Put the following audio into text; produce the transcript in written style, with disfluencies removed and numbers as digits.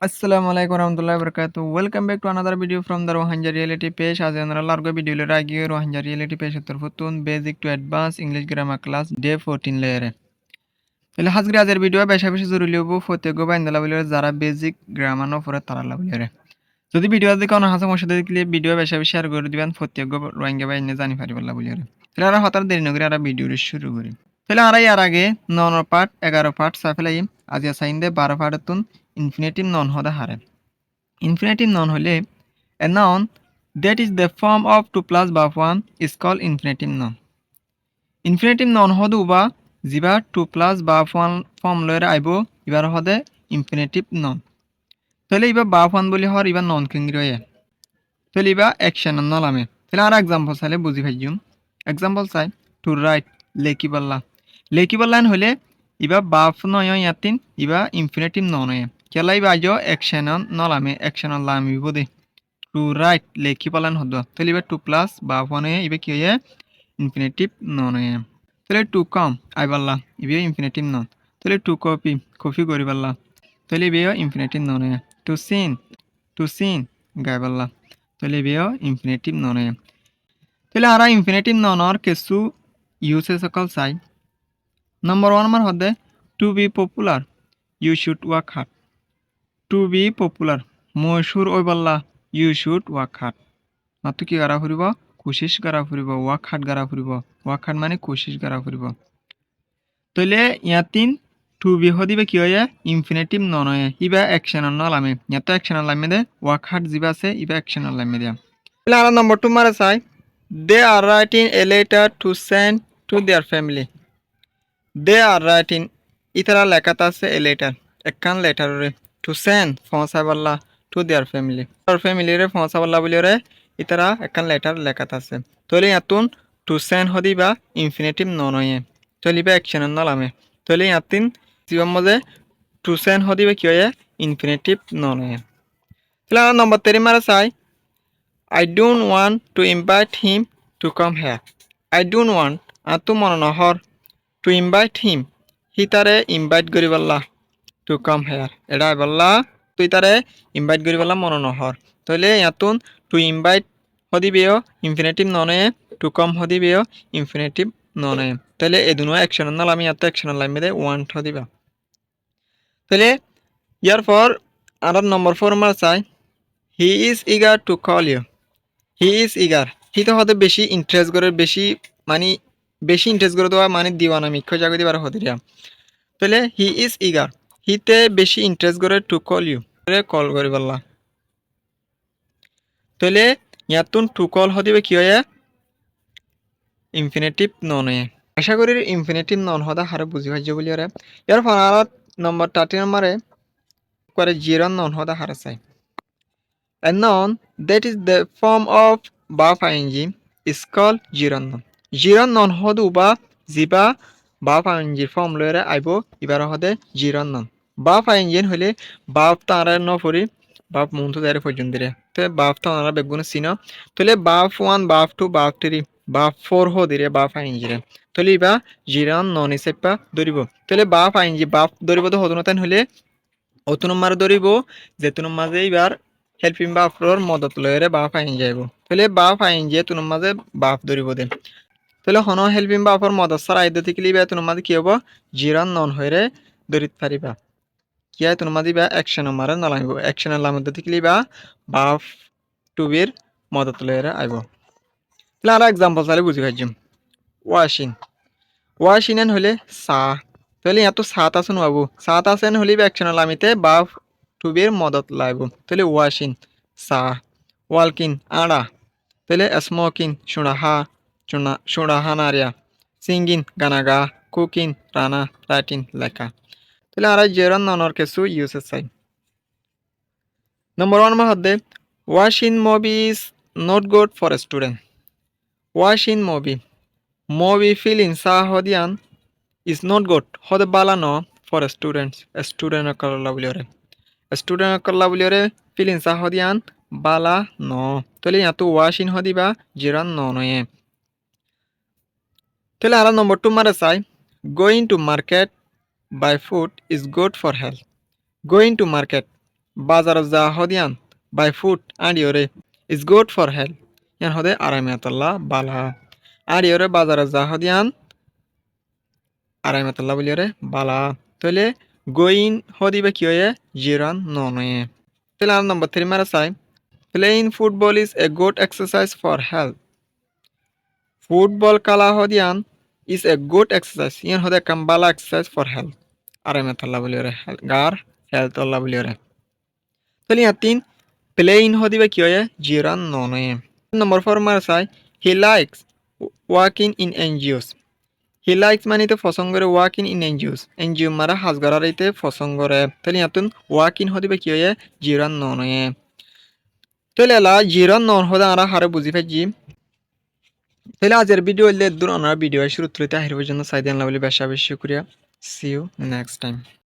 Assalamu alaikum warahmatullahi wabarakatuh. Welcome back to another video from the Rohingya Reality page. As another largo video le ragi Rohingya Reality page uttarfutun basic to advanced English grammar class day 14 layer. তাহলে আজকে আজের video বেশি বেশি জরুরি হবো প্রত্যেক বাইন্দা বলে যারা বেসিক গ্রামার ন পড়ে তারা বলে যদি ভিডিও দেখে অনেক হাসা মশা দেখলে ভিডিও বেশি বেশি শেয়ার করে দিবেন প্রত্যেক রোহিঙ্গা বাইনে জানি পারি বললা বলে তাহলে আর হঠাৎ দেরি নগরে আর ভিডিও শুরু করি তাহলে আর ইয়ার আগে 9 পার্ট 11 পার্ট সাফেলাইম আজ সাইন্দে 12 পার্টতুন ইনফিনিটিভ নন হদা হারে infinitive noun হলে a noun that is the form of 2 plus verb 1 is called infinitive noun. Infinitive noun হদু বা যিবা 2 plus verb 1 ফর্ম লয়ের আইব ইবার হদে infinitive noun. তাহলে ইবা verb 1 বলি হর ইবা noun কিংরি হয়ে তাহলে ইবা অ্যাকশন নলামে তাহলে আর এক্সাম্পল চাইলে বুঝি ভাইজুম এক্সাম্পল চাই টু রাইট লেকিবাল্লান হলে ইবা verb নয় ইয়াতিন ইবা infinitive noun হয়ে Kelai বাজো action নলামে action লামি Bade two right লেখি পালান হদ তাহলে এবার 2 প্লাস বা 1 হয়ে এবার কি হয়ে ইনফিনিটিভ নন হয়ে তাহলে টু কম আইবাল্লা ইবে ইনফিনিটিভ নন তাহলে টু কপি করি পাল্লা তাহলে এবেও ইনফিনিটিভ নন হয়ে টু সিন গাইবাল্লা তাহলে এবেও ইনফিনিটিভ নন হয়ে তাহলে আর ইনফিনিটিভ ননর কিছু ইউসে সকল চাই নম্বর 1 আমার হদে to be popular you should work hard to be popular মশহুর ওইবাল্লা ইউ শুড ওয়ার্ক হার্ড মাত্র কি গারা ফুরিব কোশিশ গারা ফুরিব ওয়ার্ক হার্ড গারা ফুরিব ওয়ার্ক হার্ড মানে কোশিশ গারা ফুরিব তাহলে ইয়াতিন টু বি হদিবে কি হয় ইনফিনিটিভ নন হয় ইবা অ্যাকশন নলামে ইয়াতো অ্যাকশন লামে দে ওয়ার্ক হার্ড জিবা আছে ইবা অ্যাকশন লামে দিয়া তাহলে আর নম্বর 2 মারে চাই they are writing a letter to send to their family they are writing ইতারা লেখাটা আছে এ লেটার একখান লেটার রে টু সেন্ড পৌঁছাবাল্লা টু देयर ফ্যামিলি আর ফ্যামিলি রে পৌঁছাবাল্লা বলি রে ইতারা একখান লেটার লেখাটা আছে তাহলে ইয়াতুন টু সেন্ড হদিবা ইনফিনিটিভ নন হয় তাহলে ইবা অ্যাকশন নলামে তাহলে ইয়াতিন জীবন মধ্যে টু সেন্ড হদিবা কি হয় ইনফিনিটিভ নন হয় তাহলে আর নম্বর 3 মারা চাই I don't want to invite him to come here. I don't want আতু মন নহর to invite him. হি তারে ইনভাইট করি বললা to come here. এটা বললা তুই তারে ইনভাইট করি বললা মন নহর তাহলে ইয়াতুন to invite হদিবেও ইনফিনিটিভ ননে to come হদিবেও ইনফিনিটিভ ননে তাহলে এই দুনো অ্যাকশন নাল আমি এত অ্যাকশন লাইমে দে want হদিবা তাহলে ইয়ার পর আর নম্বর 4 মার চাই he is eager to call you. He is eager he তো হতে বেশি ইন্টারেস্ট করে বেশি ইন্টারেস্ট করে দেওয়া মানে দিওয়ানা মিক্ষ জাগো দিবার হতে দিয়া তাহলে হি ইজ ইগার হিতে বেশি ইন্টারেস্ট করে টু কল ইউ কল করি বললা তাহলে ইয়াতুন টু কল হদিবে কি হয় ইনফিনিটিভ নন হয়ে আশা করি ইনফিনিটিভ নন হদা হারে বুঝি পাইছো বলি আরে ইয়ার পর নম্বর 30 নম্বরে করে জিরো নন হদা হারে চাই A noun that is the form of verb ing is called gerund noun. Gerund noun hodu ba jiba verb ing form লয়রে আইব ইবার হদে gerund noun. Verb ing হলে verb তারা ন পরি verb মন্ত দারে পর্যন্ত রে তো verb তো আমরা বেগুন সিনো তাহলে verb 1 verb 2 verb 3 verb 4 হদিরে verb ing রে তাহলে ইবা gerund noun হিসেবে ধরিব তাহলে verb ing verb ধরিব তো হদনতান হলে অতনম মার ধরিব যেতনম মাঝে ইবার হেল্পিং বাফর মদত লয়রে বাপ আইন যাইব তাহলে বাপ আইন যে তুনোর মাঝে বাপ ধরিব দে তাহলে হন হেল্পিং বাফর মদত সার আইদ থেকে লিবা তুনোর মাঝে কি হবো জিরান নন হইরে ধরিত পারিবা কি হয় তুনোর মাঝে বা অ্যাকশন মারে নলাইব অ্যাকশন লার মধ্যে থেকে লিবা বাপ টুবির মদত লয়রে আইব তাহলে আর এক্সাম্পল চাইলে বুঝি পাইছিম ওয়াশিন হলে সা তাহলে এত সাত আছে নাবু সাত আছে হলে অ্যাকশন লামিতে বাপ টুবির মদত লাইব তাহলে ওয়াশিন সা ওয়ালকিন আড়া তাহলে smoking শুনাহা নারিয়া sign in গানাগা cooking Rana writing লেখা তাহলে আর জেরন ননর কিছু ইউসেস চাই নম্বর 1 মধ্যে washing movie is not good for a student washing movie feeling সা হদিয়ান ইজ নট গুড হদে বালা ন ফর এ স্টুডেন্ট করলা বলিওরে স্টুডেন্ট করলা বলিওরে ফিলিং সা হদিয়ান বালা ন তাহলে ইয়াতো ওয়াশিং হদিবা জিরান ন নয়ে তাহলে আর নম্বর 2 মারে চাই going to market buy food is good for health going to market bazar za hodian by foot and yore is good for health. Yan hode aramatullah bala. আর yore bazar za hodian aramatullah bol yore bala. তাহলে going হদিবে কি হয়ে জিরান ননয়ে। তাহলে আর নম্বর 3 মারা চাই playing football is a good exercise for health. Football খেলা হদিয়ান is a good exercise. ইয়ান হদে কাম বালা exercise for health. aramatullah bol yore gar health Allah bol yore। তাহলে ইয়ার 3 playing হদিবে কি হয়ে জিরান ননয়ে। নম্বর 4 মারা চাই he likes working in NGOs. He likes মানে তো পছন্দ করে working in NGOs. NGO মারা হাজগরার ইতে পছন্দ করে। তাহলে ইয়াতুন working হদিবে কি হয়ে জিরান ননয়ে। তাহলে লা জিরান নন হদে আমরা হারে বুঝি পাইছি। তাহলে আজের ভিডিও হইলে দূর আমরা ভিডিও শুরু তুলিতে আহির পর্যন্ত সাইদেন লাভলি বেশা বেশি শুকরিয়া। See you next time.